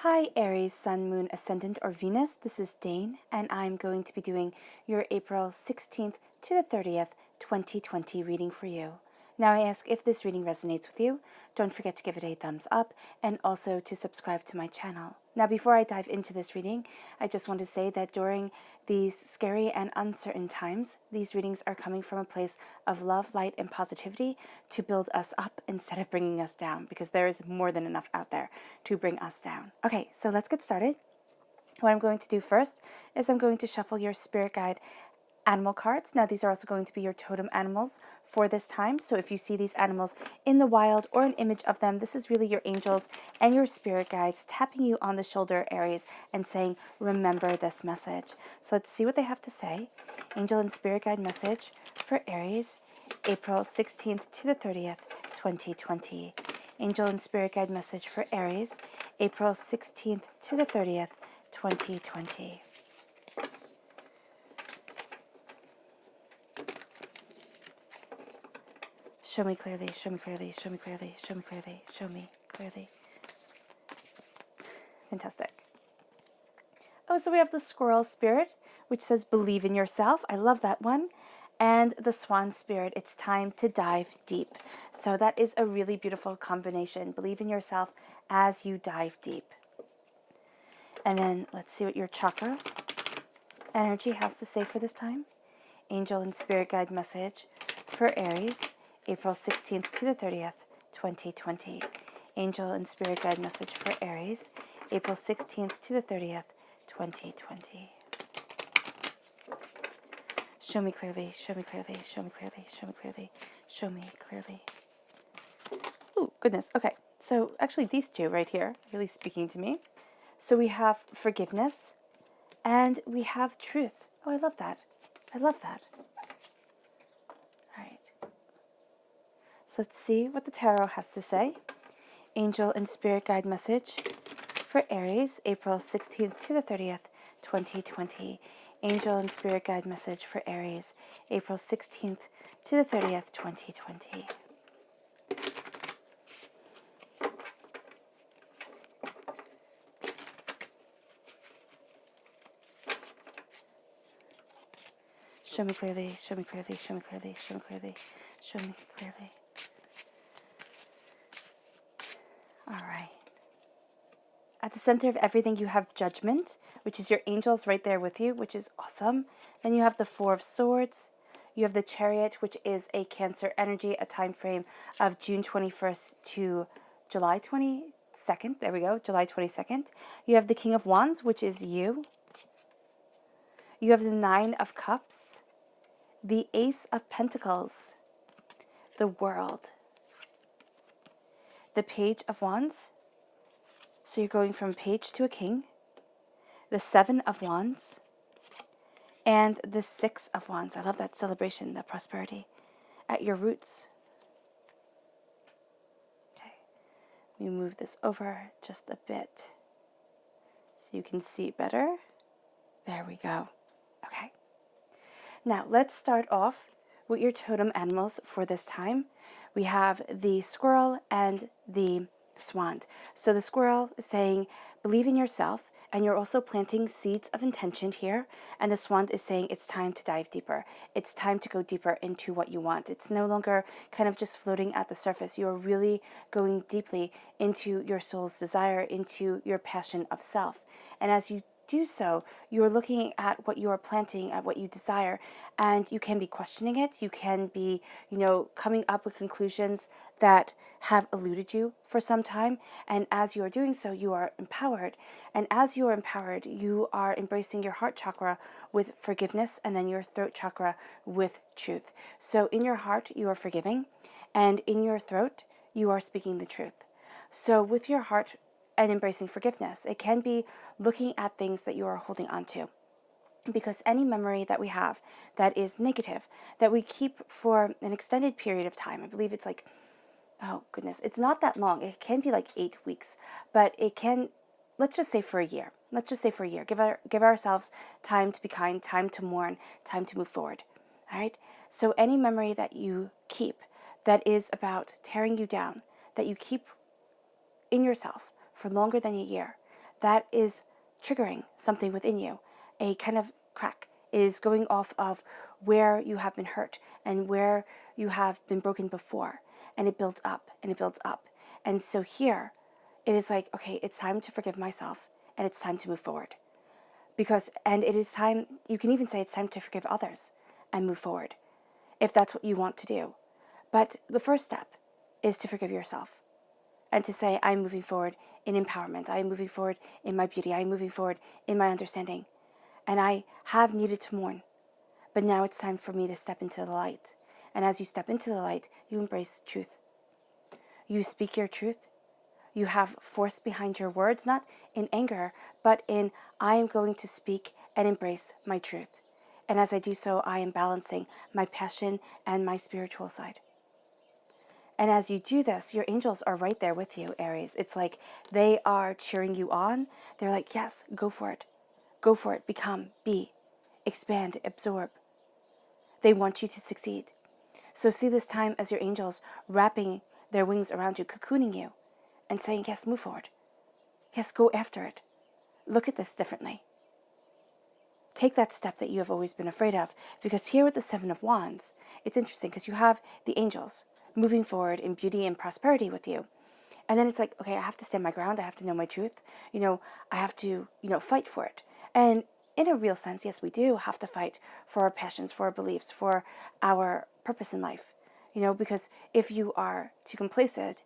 Hi Aries, Sun, Moon, Ascendant, or Venus. This is Dane, and I'm going to be doing your April 16th to the 30th, 2020 reading for you. Now I ask if this reading resonates with you, don't forget to give it a thumbs up and also to subscribe to my channel. Now before I dive into this reading, I just want to say that during these scary and uncertain times, these readings are coming from a place of love, light, and positivity to build us up instead of bringing us down, because there is more than enough out there to bring us down. Okay, so let's get started. What I'm going to do first is I'm going to shuffle your spirit guide animal cards. Now these are also going to be your totem animals for this time. So if you see these animals in the wild or an image of them, this is really your angels and your spirit guides tapping you on the shoulder, Aries, and saying, remember this message. So let's see what they have to say. Angel and spirit guide message for Aries, April 16th to the 30th, 2020. Angel and spirit guide message for Aries, April 16th to the 30th, 2020. Show me clearly, show me clearly, show me clearly, show me clearly, show me clearly. Fantastic. Oh, so we have the squirrel spirit, which says believe in yourself. I love that one. And the swan spirit, it's time to dive deep. So that is a really beautiful combination. Believe in yourself as you dive deep. And then let's see what your chakra energy has to say for this time. Angel and spirit guide message for Aries, April 16th to the 30th, 2020. Angel and spirit guide message for Aries, April 16th to the 30th, 2020. Show me clearly, show me clearly, show me clearly, show me clearly, show me clearly. Oh, goodness. Okay, so actually these two right here really speaking to me. So we have forgiveness and we have truth. Oh, I love that. I love that. All right. So let's see what the tarot has to say. Angel and spirit guide message for Aries, April 16th to the 30th, 2020. Angel and spirit guide message for Aries, April 16th to the 30th, 2020. Show me clearly, show me clearly, show me clearly, show me clearly, show me clearly. All right. At the center of everything, you have judgment, which is your angels right there with you, which is awesome. Then you have the Four of Swords. You have the Chariot, which is a Cancer energy, a time frame of June 21st to July 22nd. There we go, July 22nd. You have the King of Wands, which is you. You have the Nine of Cups, the Ace of Pentacles, the World, the Page of Wands. So you're going from page to a king, the Seven of Wands, and the Six of Wands. I love that celebration, that prosperity at your roots. Okay, we move this over just a bit so you can see better. There we go. Okay. Now let's start off with your totem animals for this time. We have the squirrel and the swan. So the squirrel is saying, believe in yourself, and you're also planting seeds of intention here. And the swan is saying it's time to dive deeper. It's time to go deeper into what you want. It's no longer kind of just floating at the surface. You're really going deeply into your soul's desire, into your passion of self. And as you do so, you're looking at what you are planting, at what you desire, and you can be questioning it. You can be, coming up with conclusions that have eluded you for some time. And as you are doing so, you are empowered. And as you are empowered, you are embracing your heart chakra with forgiveness, and then your throat chakra with truth. So in your heart, you are forgiving, and in your throat, you are speaking the truth. So with your heart and embracing forgiveness, it can be looking at things that you are holding on to. Because any memory that we have that is negative, that we keep for an extended period of time, I believe it's like, oh goodness, it's not that long. It can be like 8 weeks, but it can, let's just say for a year. Let's just say for a year. Give ourselves time to be kind, time to mourn, time to move forward. All right? So any memory that you keep that is about tearing you down, that you keep in yourself for longer than a year, that is triggering something within you. A kind of crack is going off of where you have been hurt and where you have been broken before. And it builds up and it builds up. And so here, it is like, okay, it's time to forgive myself and it's time to move forward. And it is time, you can even say it's time to forgive others and move forward, if that's what you want to do. But the first step is to forgive yourself and to say, I'm moving forward in empowerment. I am moving forward in my beauty. I am moving forward in my understanding. And I have needed to mourn, but now it's time for me to step into the light. And as you step into the light, you embrace truth. You speak your truth. You have force behind your words, not in anger, but in, I am going to speak and embrace my truth. And as I do so, I am balancing my passion and my spiritual side. And as you do this, your angels are right there with you, Aries. It's like they are cheering you on. They're like, yes, go for it. Go for it. Become, be, expand, absorb. They want you to succeed. So see this time as your angels wrapping their wings around you, cocooning you, and saying, yes, move forward. Yes, go after it. Look at this differently. Take that step that you have always been afraid of. Because here with the Seven of Wands, it's interesting because you have the angels moving forward in beauty and prosperity with you. And then it's like, okay, I have to stand my ground. I have to know my truth. I have to, fight for it. And in a real sense, yes, we do have to fight for our passions, for our beliefs, for our purpose in life. Because if you are too complacent,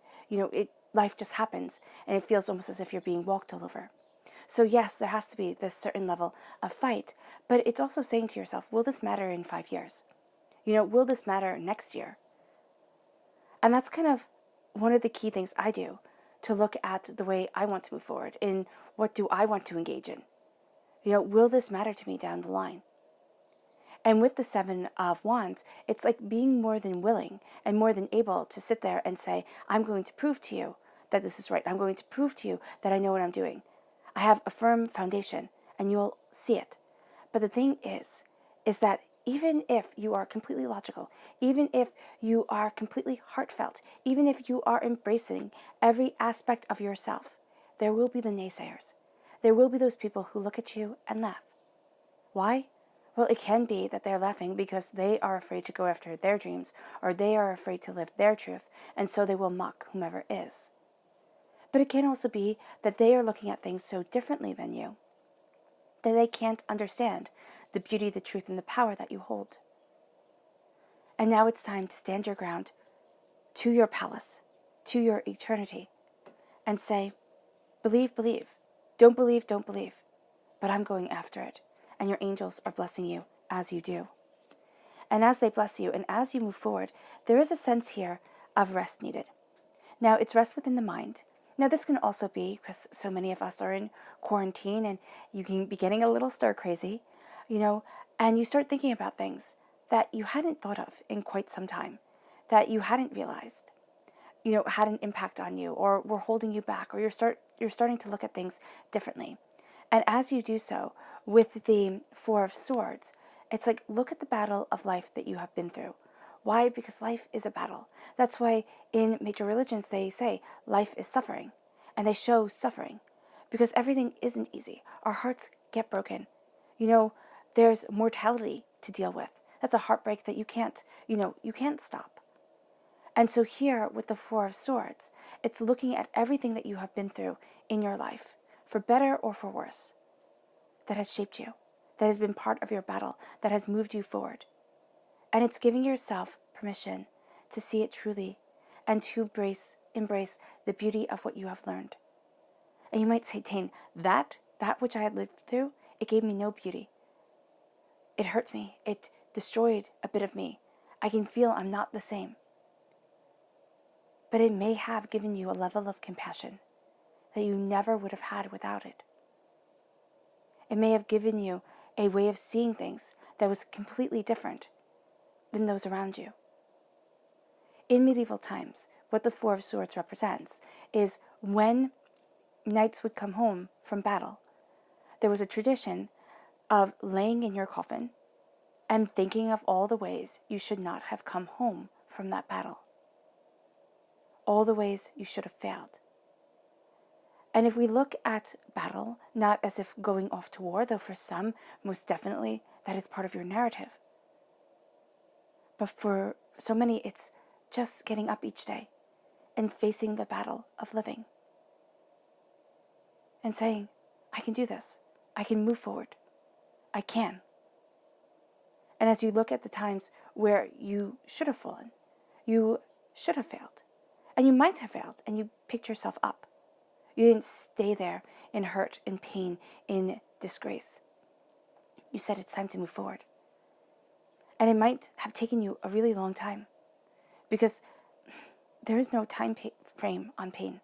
life just happens and it feels almost as if you're being walked all over. So yes, there has to be this certain level of fight, but it's also saying to yourself, will this matter in 5 years? Will this matter next year? And that's kind of one of the key things I do to look at the way I want to move forward in what do I want to engage in? Will this matter to me down the line? And with the Seven of Wands, it's like being more than willing and more than able to sit there and say, I'm going to prove to you that this is right. I'm going to prove to you that I know what I'm doing. I have a firm foundation and you'll see it. But the thing is that even if you are completely logical, even if you are completely heartfelt, even if you are embracing every aspect of yourself, there will be the naysayers. There will be those people who look at you and laugh. Why? Well, it can be that they're laughing because they are afraid to go after their dreams, or they are afraid to live their truth, and so they will mock whomever is. But it can also be that they are looking at things so differently than you that they can't understand the beauty, the truth, and the power that you hold. And now it's time to stand your ground to your palace, to your eternity, and say, believe, believe. Don't believe, don't believe. But I'm going after it. And your angels are blessing you as you do. And as they bless you and as you move forward, there is a sense here of rest needed. Now, it's rest within the mind. Now, this can also be because so many of us are in quarantine and you can be getting a little stir crazy, and you start thinking about things that you hadn't thought of in quite some time, that you hadn't realized, had an impact on you or were holding you back, or you're starting to look at things differently. And as you do so, with the Four of Swords, it's like, look at the battle of life that you have been through. Why? Because life is a battle. That's why in major religions they say life is suffering, and they show suffering, because everything isn't easy. Our hearts get broken. There's mortality to deal with. That's a heartbreak that you can't stop. And so here with the Four of Swords, it's looking at everything that you have been through in your life, for better or for worse, that has shaped you, that has been part of your battle, that has moved you forward. And it's giving yourself permission to see it truly and to embrace the beauty of what you have learned. And you might say, Dane, that which I had lived through, it gave me no beauty. It hurt me. It destroyed a bit of me. I can feel I'm not the same. But it may have given you a level of compassion that you never would have had without it. It may have given you a way of seeing things that was completely different than those around you. In medieval times, what the Four of Swords represents is when knights would come home from battle, there was a tradition of laying in your coffin and thinking of all the ways you should not have come home from that battle. All the ways you should have failed. And if we look at battle, not as if going off to war, though for some, most definitely, that is part of your narrative. But for so many, it's just getting up each day and facing the battle of living. And saying, I can do this. I can move forward. I can. And as you look at the times where you should have fallen, you should have failed, and you might have failed, and you picked yourself up. You didn't stay there in hurt, in pain, in disgrace. You said it's time to move forward. And it might have taken you a really long time, because there is no time frame on pain.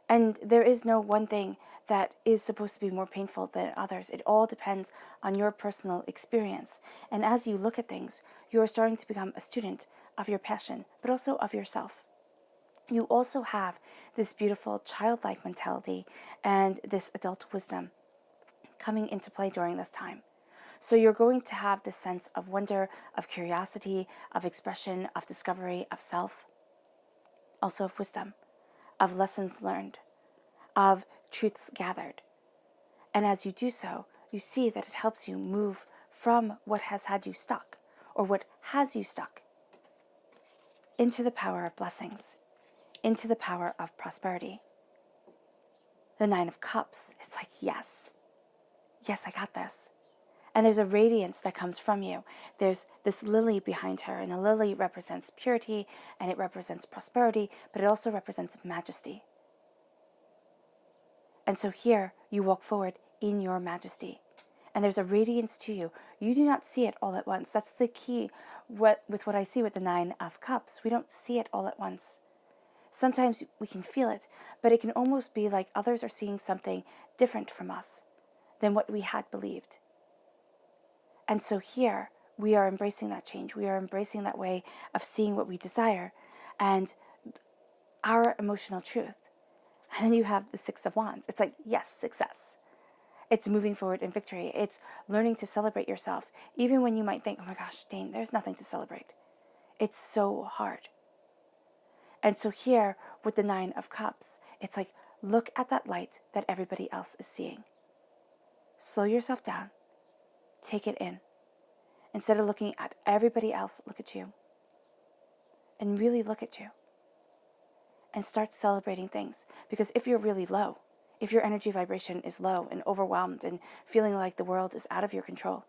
And there is no one thing that is supposed to be more painful than others. It all depends on your personal experience. And as you look at things, you are starting to become a student of your passion, but also of yourself. You also have this beautiful childlike mentality and this adult wisdom coming into play during this time. So you're going to have this sense of wonder, of curiosity, of expression, of discovery, of self, also of wisdom, of lessons learned, of truths gathered. And as you do so, you see that it helps you move from what has had you stuck, or what has you stuck, into the power of blessings, into the power of prosperity. The 9 of Cups, it's like, yes, I got this. And there's a radiance that comes from you. There's this lily behind her, and the lily represents purity, and it represents prosperity, but it also represents majesty. And so here, you walk forward in your majesty. And there's a radiance to you. You do not see it all at once. That's the key with what I see with the 9 of Cups. We don't see it all at once. Sometimes we can feel it, but it can almost be like others are seeing something different from us than what we had believed. And so here, we are embracing that change. We are embracing that way of seeing what we desire and our emotional truth. And then you have the 6 of Wands. It's like, yes, success. It's moving forward in victory. It's learning to celebrate yourself, even when you might think, oh my gosh, Dane, there's nothing to celebrate. It's so hard. And so here, with the 9 of Cups, it's like, look at that light that everybody else is seeing. Slow yourself down. Take it in. Instead of looking at everybody else, look at you. And really look at you. And start celebrating things. Because if you're really low, if your energy vibration is low and overwhelmed and feeling like the world is out of your control,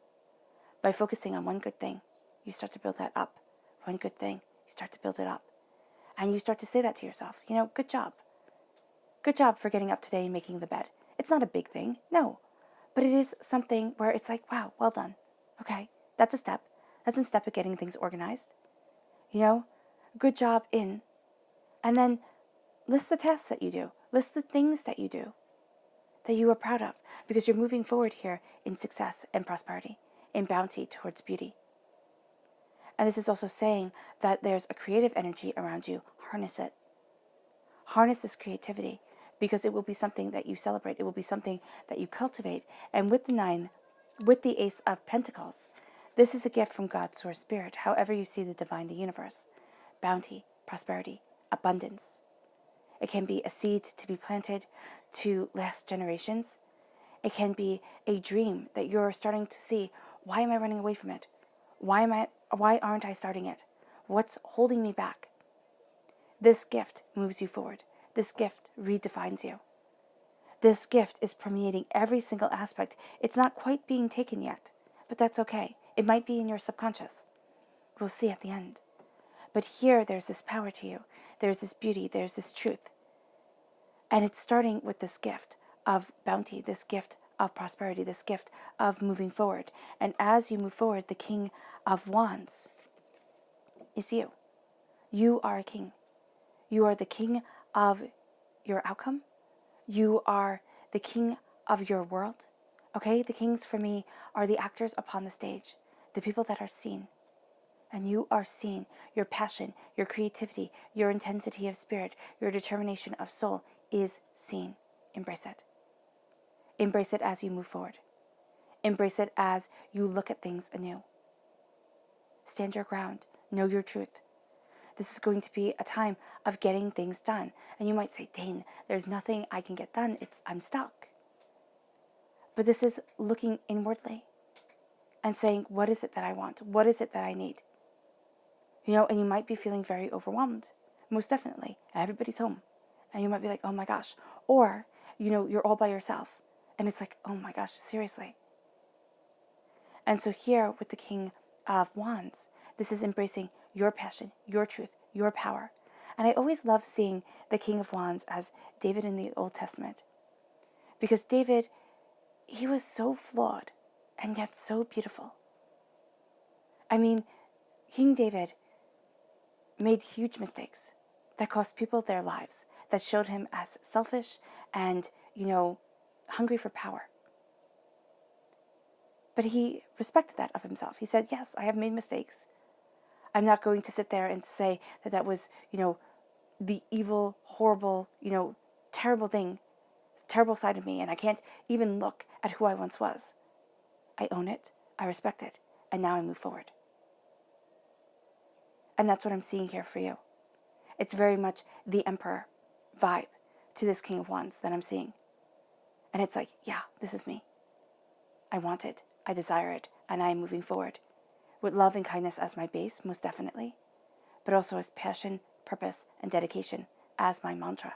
by focusing on one good thing, you start to build that up. One good thing, you start to build it up. And you start to say that to yourself. You know, good job. Good job for getting up today and making the bed. It's not a big thing, no. But it is something where it's like, wow, well done. Okay, that's a step. That's a step of getting things organized. You know, good job in. And then list the tasks that you do. List the things that you do that you are proud of, because you're moving forward here in success and prosperity, in bounty towards beauty. And this is also saying that there's a creative energy around you. Harness it. Harness this creativity, because it will be something that you celebrate. It will be something that you cultivate. And with the 9, with the Ace of Pentacles, this is a gift from God, Source, Spirit, however you see the divine, the universe. Bounty, prosperity, abundance. It can be a seed to be planted to last generations. It can be a dream that you're starting to see. Why am I running away from it? Why aren't I starting it? What's holding me back? This gift moves you forward. This gift redefines you. This gift is permeating every single aspect. It's not quite being taken yet, but that's okay. It might be in your subconscious. We'll see at the end. But here, there's this power to you. There's this beauty. There's this truth. And it's starting with this gift of bounty, this gift of prosperity, this gift of moving forward. And as you move forward, the King of Wands is you. You are a king. You are the king of your outcome. You are the king of your world. Okay? The kings for me are the actors upon the stage, the people that are seen. And you are seen. Your passion, your creativity, your intensity of spirit, your determination of soul is seen. Embrace it. Embrace it as you move forward. Embrace it as you look at things anew. Stand your ground. Know your truth. This is going to be a time of getting things done. And you might say, Dane, there's nothing I can get done. I'm stuck. But this is looking inwardly and saying, what is it that I want? What is it that I need? And you might be feeling very overwhelmed. Most definitely. Everybody's home. And you might be like, oh my gosh. Or, you're all by yourself. And it's like, oh my gosh, seriously. And so here with the King of Wands, this is embracing your passion, your truth, your power. And I always love seeing the King of Wands as David in the Old Testament. Because David, he was so flawed and yet so beautiful. I mean, King David made huge mistakes that cost people their lives, that showed him as selfish and, hungry for power. But he respected that of himself. He said, yes, I have made mistakes. I'm not going to sit there and say that was, the evil, horrible, terrible thing, terrible side of me, and I can't even look at who I once was. I own it, I respect it, and now I move forward. And that's what I'm seeing here for you. It's very much the Emperor vibe to this King of Wands that I'm seeing. And it's like, yeah, this is me. I want it, I desire it, and I am moving forward. With love and kindness as my base, most definitely, but also as passion, purpose, and dedication as my mantra.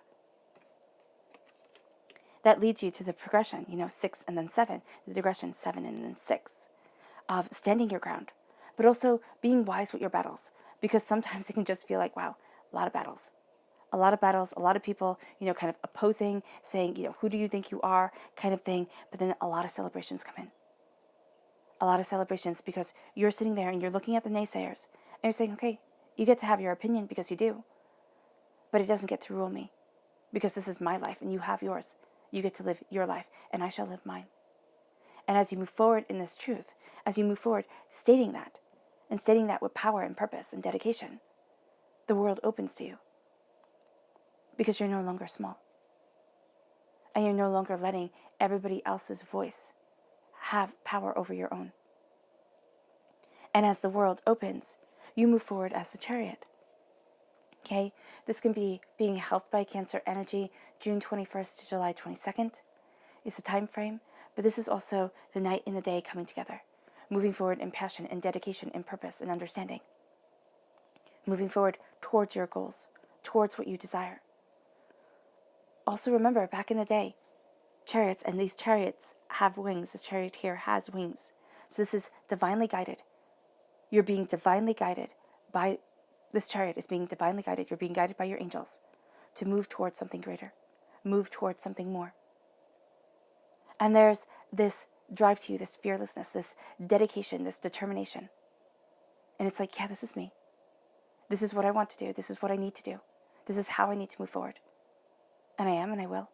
That leads you to the progression, 6 and then 7, the digression 7 and then 6, of standing your ground, but also being wise with your battles, because sometimes it can just feel like, wow, a lot of battles, a lot of people, kind of opposing, saying, who do you think you are, kind of thing, but then a lot of celebrations come in. A lot of celebrations because you're sitting there and you're looking at the naysayers, and you're saying, okay, you get to have your opinion because you do, but it doesn't get to rule me, because this is my life and you have yours. You get to live your life, and I shall live mine. And as you move forward in this truth, as you move forward stating that, and stating that with power and purpose and dedication, the world opens to you. Because you're no longer small. And you're no longer letting everybody else's voice have power over your own. And as the world opens, you move forward as the Chariot. Okay, this can be being helped by Cancer energy. June 21st to July 22nd is the time frame, but this is also the night and the day coming together, moving forward in passion and dedication and purpose and understanding, moving forward towards your goals, towards what you desire. Also remember, back in the day, chariots, and these chariots have wings. This chariot here has wings. So this is divinely guided. You're being divinely guided by this chariot is being divinely guided. You're being guided by your angels to move towards something greater, move towards something more. And there's this drive to you, this fearlessness, this dedication, this determination. And it's like, yeah, this is me. This is what I want to do. This is what I need to do. This is how I need to move forward. And I am, and I will.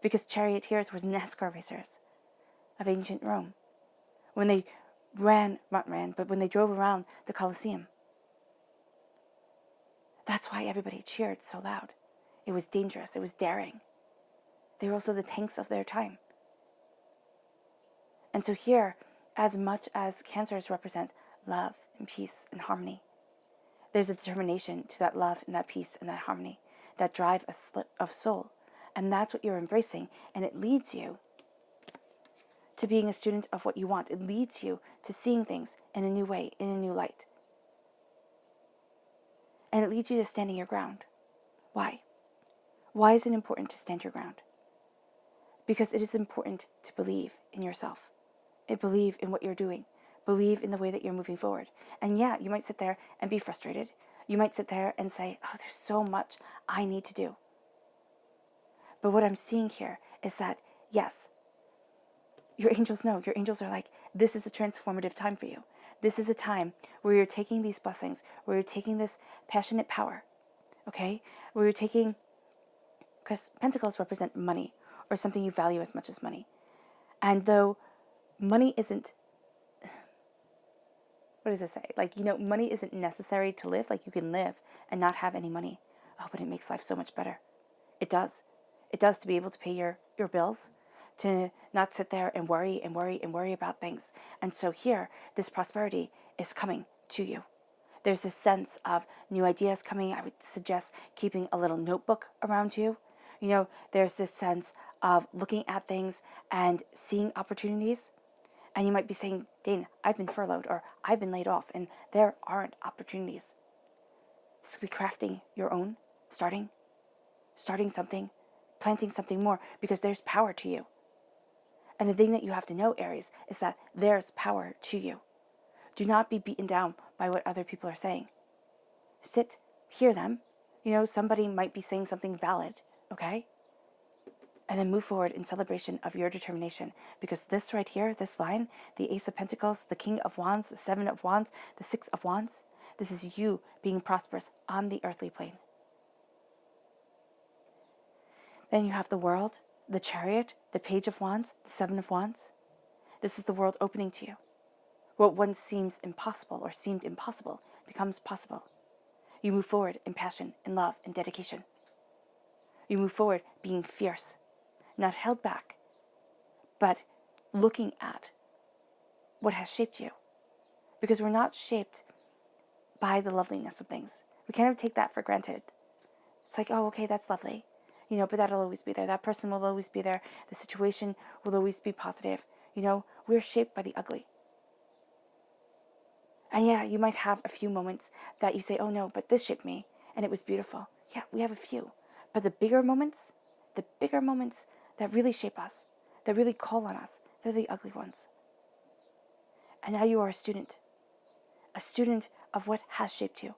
Because charioteers were NASCAR racers of ancient Rome. When they when they drove around the Colosseum. That's why everybody cheered so loud. It was dangerous. It was daring. They were also the tanks of their time. And so here, as much as cancers represent love and peace and harmony, there's a determination to that love and that peace and that harmony, that drive of soul. And that's what you're embracing. And it leads you to being a student of what you want. It leads you to seeing things in a new way, in a new light. And it leads you to standing your ground. Why? Why is it important to stand your ground? Because it is important to believe in yourself. And believe in what you're doing. Believe in the way that you're moving forward. And yeah, you might sit there and be frustrated. You might sit there and say, oh, there's so much I need to do. But what I'm seeing here is that, yes, your angels know. Your angels are like, this is a transformative time for you. This is a time where you're taking these blessings, where you're taking this passionate power, okay? Where you're taking, because pentacles represent money, or something you value as much as money. And though money isn't, what does it say? Like, money isn't necessary to live. Like, you can live and not have any money. Oh, but it makes life so much better. It does. It does, to be able to pay your bills, to not sit there and worry about things. And so here, this prosperity is coming to you There's this sense of new ideas coming. I would suggest keeping a little notebook around you. There's this sense of looking at things and seeing opportunities. And you might be saying, Dane, I've been furloughed or I've been laid off and there aren't opportunities. This could be crafting your own, starting something, planting something more, because there's power to you. And the thing that you have to know, Aries, is that there's power to you. Do not be beaten down by what other people are saying. Sit, hear them. Somebody might be saying something valid, okay? And then move forward in celebration of your determination. Because this right here, this line, the Ace of Pentacles, the King of Wands, the Seven of Wands, the Six of Wands, this is you being prosperous on the earthly plane. Then you have the World, the Chariot, the Page of Wands, the Seven of Wands. This is the world opening to you. What once seems impossible or seemed impossible becomes possible. You move forward in passion, in love, in dedication. You move forward being fierce, not held back, but looking at what has shaped you. Because we're not shaped by the loveliness of things. We kind of take that for granted. It's like, oh, okay, that's lovely. But that'll always be there. That person will always be there. The situation will always be positive. We're shaped by the ugly. And yeah, you might have a few moments that you say, oh no, but this shaped me and it was beautiful. Yeah, we have a few. But the bigger moments that really shape us, that really call on us, they're the ugly ones. And now you are a student of what has shaped you,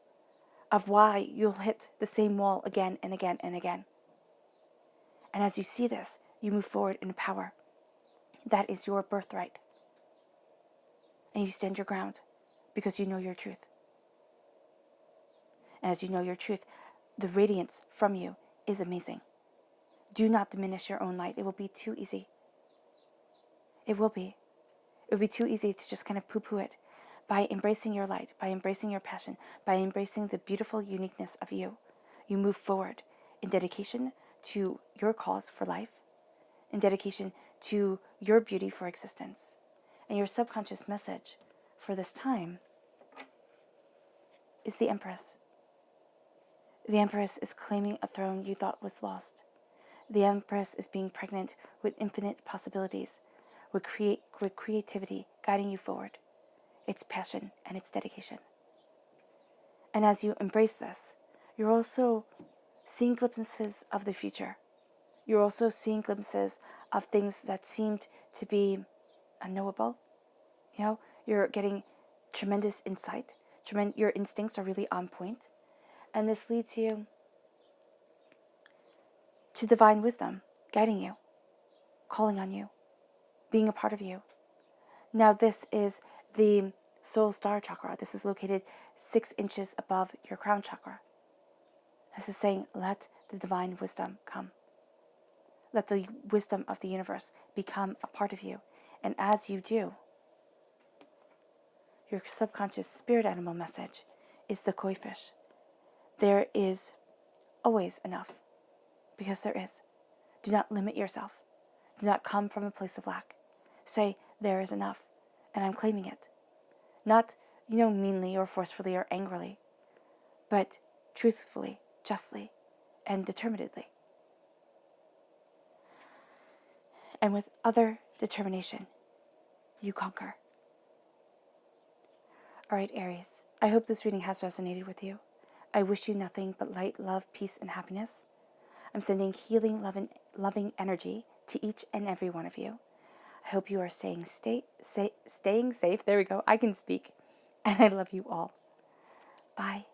of why you'll hit the same wall again and again and again. And as you see this, you move forward in power. That is your birthright. And you stand your ground because you know your truth. And as you know your truth, the radiance from you is amazing. Do not diminish your own light. It will be too easy. It will be. It would be too easy to just kind of poo-poo it. By embracing your light, by embracing your passion, by embracing the beautiful uniqueness of you, you move forward in dedication to your cause for life, in dedication to your beauty for existence. And your subconscious message for this time is the Empress. The Empress is claiming a throne you thought was lost. The Empress is being pregnant with infinite possibilities, with creativity guiding you forward. It's passion and it's dedication. And as you embrace this, you're also seeing glimpses of the future. You're also seeing glimpses of things that seemed to be unknowable. You're getting tremendous insight. Your instincts are really on point. And this leads you to divine wisdom, guiding you, calling on you, being a part of you. Now this is the soul star chakra. This is located 6 inches above your crown chakra. This is saying, let the divine wisdom come. Let the wisdom of the universe become a part of you. And as you do, your subconscious spirit animal message is the koi fish. There is always enough, because there is. Do not limit yourself. Do not come from a place of lack. Say, there is enough, and I'm claiming it. Not, meanly or forcefully or angrily, but truthfully, justly, and determinedly. And with other determination, you conquer. All right, Aries, I hope this reading has resonated with you. I wish you nothing but light, love, peace, and happiness. I'm sending healing, loving energy to each and every one of you. I hope you are staying safe. There we go. I can speak. And I love you all. Bye.